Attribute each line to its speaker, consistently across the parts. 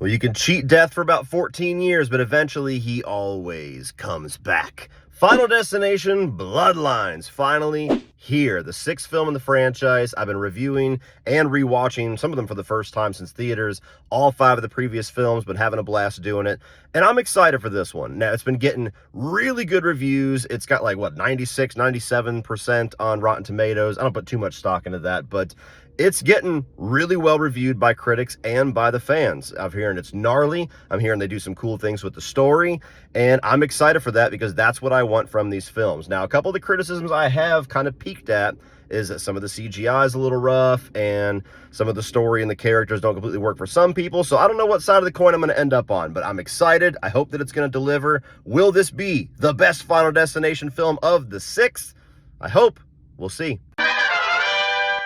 Speaker 1: Well, you can cheat death for about 14 years, but eventually he always comes back. Final Destination Bloodlines, finally here. The sixth film in the franchise. I've been reviewing and rewatching some of them for the first time since theaters. All 5 of the previous films, but having a blast doing it. And I'm excited for this one. Now, it's been getting really good reviews. It's got like, what, 96, 97% on Rotten Tomatoes. I don't put too much stock into that, but it's getting really well reviewed by critics and by the fans. I'm hearing it's gnarly. I'm hearing they do some cool things with the story, and I'm excited for that because that's what I want from these films. Now, a couple of the criticisms I have kind of peeked at is that some of the CGI is a little rough and some of the story and the characters don't completely work for some people. So I don't know what side of the coin I'm going to end up on, but I'm excited. I hope that it's going to deliver. Will this be the best Final Destination film of the 6th? I hope. We'll see.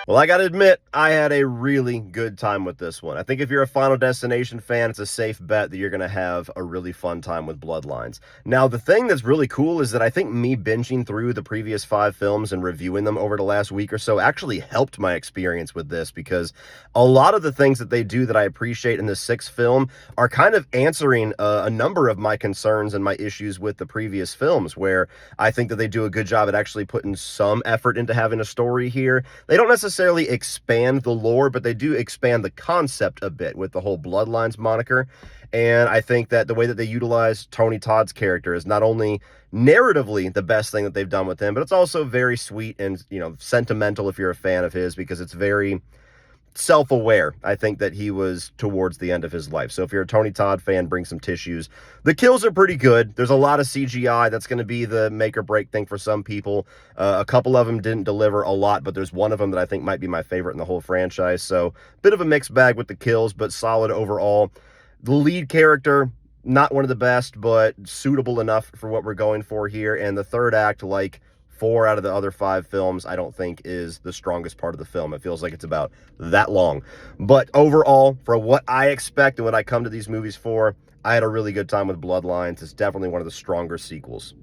Speaker 1: Well, I gotta admit, I had a really good time with this one. I think if you're a Final Destination fan, it's a safe bet that you're gonna have a really fun time with Bloodlines. Now, the thing that's really cool is that I think me binging through the previous 5 films and reviewing them over the last week or so actually helped my experience with this, because a lot of the things that they do that I appreciate in the 6th film are kind of answering a number of my concerns and my issues with the previous films, where I think that they do a good job at actually putting some effort into having a story here. They don't necessarily expand the lore, but they do expand the concept a bit with the whole Bloodlines moniker. And I think that the way that they utilize Tony Todd's character is not only narratively the best thing that they've done with him, but it's also very sweet and, you know, sentimental if you're a fan of his, because it's very self-aware. I think that he was towards the end of his life. So if you're a Tony Todd fan, bring some tissues. The kills are pretty good. There's a lot of CGI. That's going to be the make or break thing for some people. A couple of them didn't deliver a lot, but there's one of them that I think might be my favorite in the whole franchise. So bit of a mixed bag with the kills, but solid overall. The lead character, not one of the best, but suitable enough for what we're going for here. And the third act, like 4 out of the other 5 films, I don't think is the strongest part of the film. It feels like it's about that long. But overall, for what I expect and what I come to these movies for, I had a really good time with Bloodlines. It's definitely one of the stronger sequels.